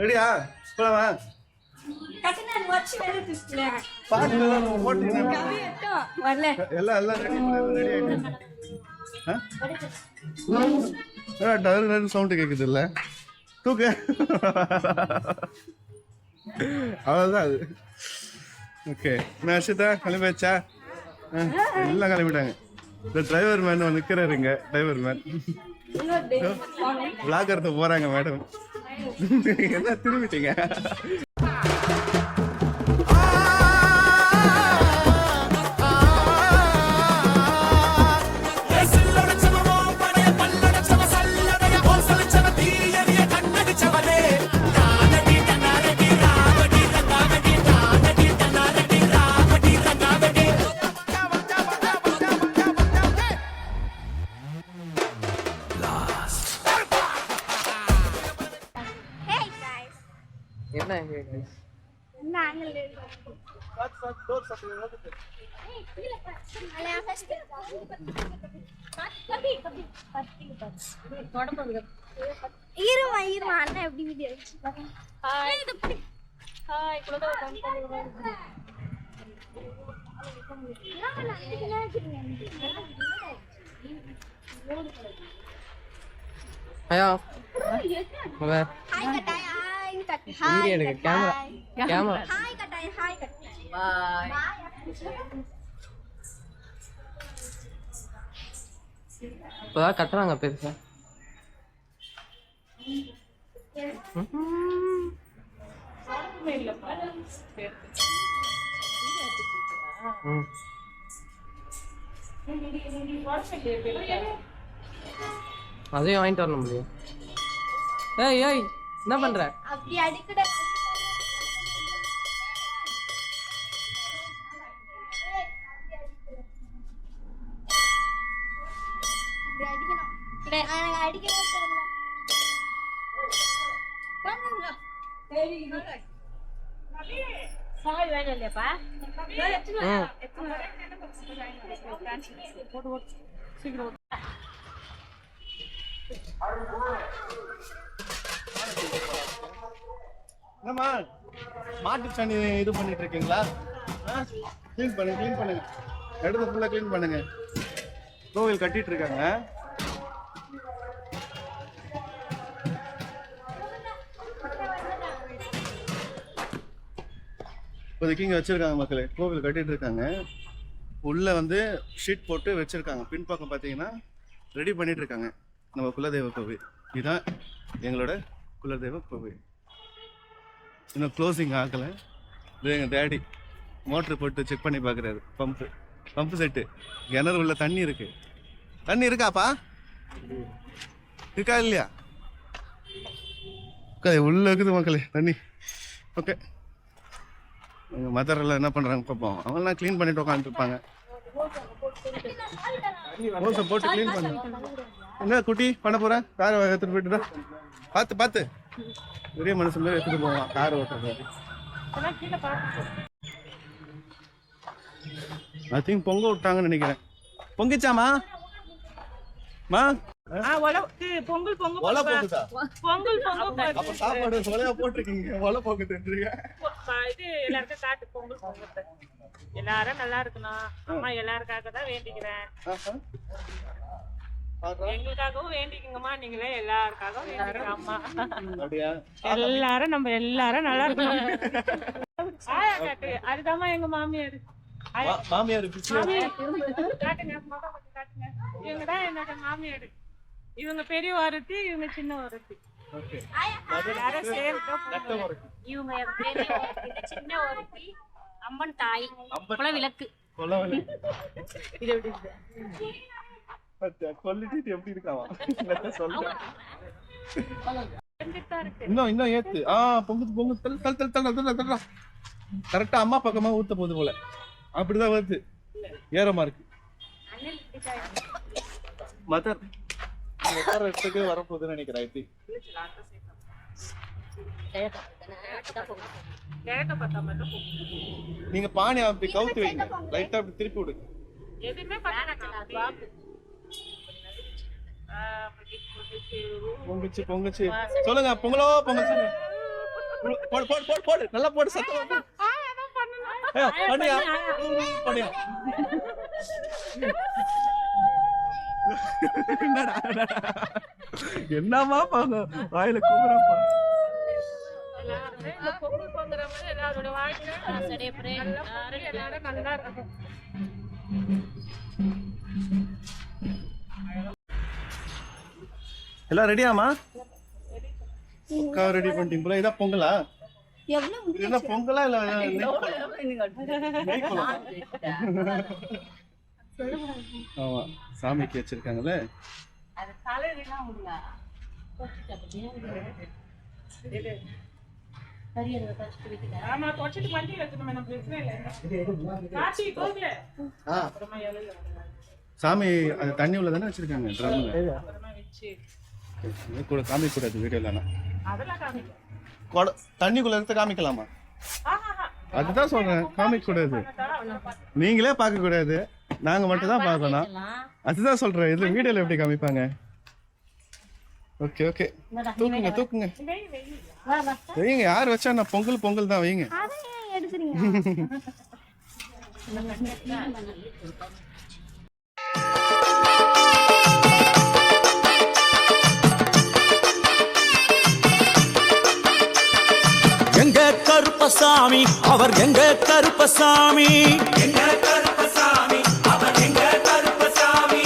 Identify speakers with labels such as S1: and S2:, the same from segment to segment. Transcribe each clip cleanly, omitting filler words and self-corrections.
S1: ரெடியா போலாமா? சவுண்ட் கேக்குது இல்ல தூக்கு அவ்வளவுதான் அது. ஓகே அஷிதா கிளம்பியாச்சா? எல்லாம் கிளம்பிட்டாங்க. இந்த டிரைவர் மேன் நிற்கிறாருங்க. டிரைவர் மேன் விளாகரத்தை போறாங்க. மேடம் என்ன திரும்பிட்டீங்க?
S2: இப்பதான் கட்டுறாங்க பெருசா. அதையும் வாங்கிட்டு வரணும் முடியும். ஏய் ஏய் என்ன பண்ற?
S3: அப்படி அடிக்கட சாய் வேணும் இல்லையாப்பா?
S1: என்னம்மா மாட்டு சாணி இது பண்ணிட்டு இருக்கீங்களா? கிளீன் பண்ணுங்க இடத்த ஃபுல்லா கிளீன் பண்ணுங்க. கோவில் கட்டிட்டு இருக்காங்க. இப்போதைக்கு இங்கே வச்சிருக்காங்க மக்களே. கோவில் கட்டிட்டு இருக்காங்க. உள்ள வந்து ஷீட் போட்டு வச்சிருக்காங்க. பின்பக்கம் பார்த்தீங்கன்னா ரெடி பண்ணிட்டு இருக்காங்க. நம்ம குலதெய்வ கோவில் இதுதான் எங்களோட குலதெய்வ கோவில். இன்னும் க்ளோசிங் ஆகலை. இது எங்கள் டேடி மோட்ரு போட்டு செக் பண்ணி பார்க்குறாரு. பம்பு செட்டு கிணறு உள்ள தண்ணி இருக்கு. தண்ணி இருக்காப்பா? இருக்கா இல்லையா? உள்ள இருக்குது மக்களே தண்ணி. ஓகே எங்கள் மதர் எல்லாம் என்ன பண்ணுறாங்க பார்ப்போம். அவங்களாம் க்ளீன் பண்ணிட்டு உட்காந்துருப்பாங்க. ஓசை போட்டு க்ளீன் பண்ணு. என்ன குட்டி பண்ண போகிறேன்? காரை எடுத்துகிட்டு போயிட்டுதான் பார்த்து பெரிய மனுஷன் மாதிரி எடுத்துகிட்டு போவான் கார் ஓட்டுறது. ஐ திங்க் பொங்க விட்டாங்கன்னு நினைக்கிறேன். பொங்கிச்சாமா?
S4: பொங்கல்
S1: சாப்பாடு ஒலையா போட்டிருக்கீங்க. ஒலை பொங்குறீங்க.
S4: இது எல்லாருக்கும் காட்டு பொங்கல் பொங்கல். எல்லாரும் நல்லா இருக்கணும். அம்மா எல்லாருக்காக தான் வேண்டிக்கிறேன். எங்களுக்காகவும் வேண்டிக்கங்கம்மா. நீங்களே எல்லாருக்காகவும் வேண்டிக்கிறோம். அம்மா எல்லாரும் நம்ம எல்லாரும் நல்லா இருக்கணும். ஆயா காட்டு. அதுதாம்மா எங்க மாமியார். இவங்கதான் என்னோட மாமியார். இவங்க பெரிய ஒருத்தி, இவங்க சின்ன ஒருத்தி.
S3: இவங்க சின்ன ஒருத்தி அம்மன் தாய் குல விளக்கு.
S1: இது எப்படி இருக்காவா? இன்னும் ஏத்து. பொங்கு தல் கரெக்டா அம்மா பக்கமா ஊத்த போகுது போல. அப்படிதான் வருது. ஏறமா இருக்கு. மதர் இடத்துக்கு வரப்போகுதுன்னு நினைக்கிறேன். நீங்க பானை அப்படி கவுத்து வைங்க. லைட்டா அப்படி திருப்பி விடுங்க. பொங்குச்சு பொங்குச்சு சொல்லுங்க பொங்கலோ பொங்குச்சு போடு போடு போடு போடு நல்லா போடு சத்தமா போடு பண்ணியா பண்ணியா என்னமா பாங்க வாயில கூறப்பா
S4: பொங்கல் பொங்குற மாதிரி எல்லாரோட வாழ்க்கை எல்லாரும் நல்லா இருக்கும்.
S1: எல்லாம் ரெடியாமா ரெடி பண்ணிட்டீங்க போல இதான் பொங்கலா இது என்ன பொங்கலா இல்ல நெய்க்குழம்பா? ஆமா சாமிக்கு வச்சிருக்காங்கல்ல
S4: ஆமா தொடச்சிட்டு வண்டி வைக்கணும் நம்ம பிரச்சனை இல்லை காட்சி கோவில அப்புறமா எல்லாம்
S1: சாமி அது தண்ணி உள்ள தானே வச்சிருக்காங்க ட்ரம்ல
S4: அப்புறமா வச்சு
S1: கூட காமிக்க கூடாது வீடியோல
S4: அதெல்லாம் காமிக்க
S1: தண்ணிக்குள்ள எடுத்து காமிக்கலாமா அதுதான் சொல்றேன் காமிக்க கூடாது நீங்களே பார்க்க கூடாது நாங்க மட்டும் தான் பார்க்கணும் அதுதான் சொல்றேன் இதுல வீடியோல எப்படி காமிப்பாங்க ஓகே ஓகே தூக்குங்க தூக்குங்க வைங்க யார் வச்சா நான் பொங்கல் பொங்கல் தான் வைங்க
S5: எங்க கருப்பசாமி அவர் எங்க கருப்பசாமி எங்க கருப்பசாமி அவர் எங்க கருப்பசாமி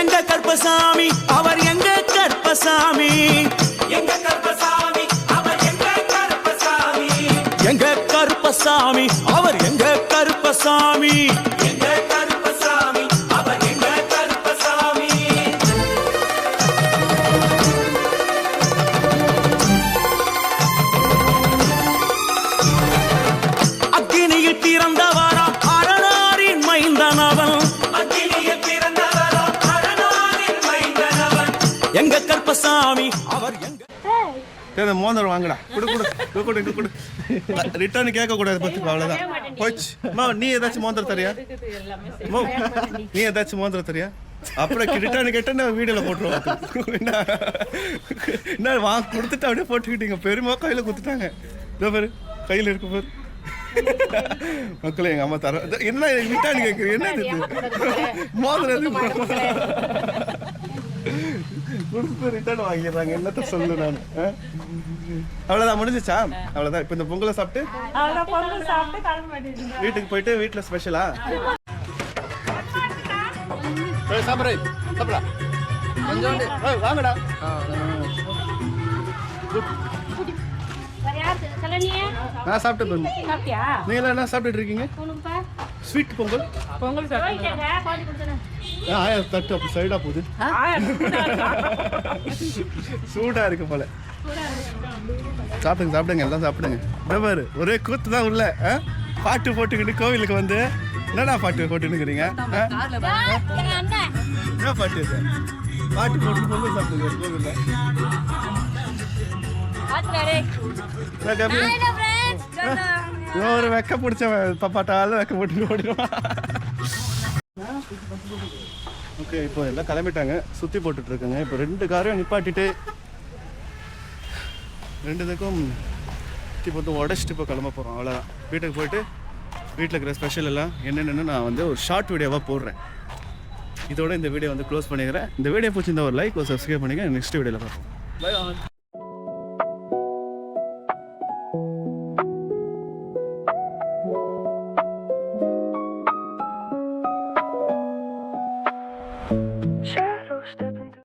S5: எங்க கருப்பசாமி அவர் எங்க கருப்பசாமி எங்க கருப்பசாமி அவர் எங்க கருப்பசாமி எங்க கருப்பசாமி அவர் எங்க கருப்பசாமி எங்க கருப்பசாமி அவர் எங்க கருப்பசாமி அக்கினியில் பிறந்தவரா அரணாரின் மைந்தனவன் அக்கினியில் பிறந்தவரா அரணாரின் மைந்தனவன் எங்க கருப்பசாமி அவர் எங்க
S1: மோதிரம் வாங்கடா குடு குடு குடு குடு ரிட்டர்ன் கேட்க கூடாது பத்துக்கு அவ்வளவுதான் போச்சு நீ ஏதாச்சும் மோதிரம் தரியா நீ ஏதாச்சும் மோதிரம் தரியா அப்புறம் ரிட்டர்ன் கேட்டா வீடியோல போட்டுருவோம் என்ன வாங்க கொடுத்துட்டு அப்படியே போட்டுக்கிட்டீங்க பெருமா கையில குடுத்துட்டாங்க இதோ பாரு கையில இருக்கு பாரு மக்களே எங்க அம்மா தர என்ன ரிட்டர்ன் கேட்குறீங்க என்ன மோதிரம் கொடுத்து ரிட்டர்ன் வாங்கிடுறாங்க என்னத்த சொல்லு நான் அவ்வளோதான் முடிஞ்சிச்சா அவ்வளோதான் இப்போ இந்த பொங்கலை சாப்பிட்டு
S4: பொங்கல் சாப்பிட்டு கிளம்ப வேண்டியது
S1: வீட்டுக்கு போயிட்டு வீட்டில் ஸ்பெஷலா சாப்பிட்றா கொஞ்சோண்டு வாங்கடா நான் சாப்பிட்டு போயிருந்தேன் நீங்க என்ன சாப்பிட்டுட்டு இருக்கீங்க ஸ்வீட் பொங்கல்
S4: பொங்கல்
S1: ஆயா தட்டு அப்போ சைடா போகுது சூடா இருக்கு போல சாப்பிடுங்க சாப்பிடுங்க எல்லாம் சாப்பிடுங்க பாரு ஒரே கூத்து தான் உள்ள பாட்டு போட்டுக்கிட்டு கோவிலுக்கு வந்து என்னடா பாட்டு போட்டுன்னுக்குறீங்க என்ன பாட்டு இது பாட்டு போட்டு பொங்கல் சாப்பிடுங்க கோவில்ல ஒரு வெக்க பிடிச்ச பாட்டால வெக்க போட்டு ஓடிடுவான் ஓகே இப்போ எல்லாம் கிளம்பிட்டாங்க சுற்றி போட்டுட்டு இருக்குங்க இப்போ 2 காரையும் நிப்பாட்டிட்டு 2த்துக்கும் சுற்றி போட்டு உடச்சிட்டு இப்போ கிளம்ப போகிறோம் அவ்வளோதான் வீட்டுக்கு போயிட்டு வீட்டில் இருக்கிற ஸ்பெஷல் எல்லாம் என்னென்னு நான் வந்து ஒரு ஷார்ட் வீடியோவாக போடுறேன் இதோட இந்த வீடியோ வந்து க்ளோஸ் பண்ணிக்கிறேன் இந்த வீடியோ பிடிச்சிருந்த ஒரு லைக் ஒரு சப்ஸ்கிரைப் பண்ணிக்க நெக்ஸ்ட் வீடியோவில் பார்ப்போம் பை ஆல்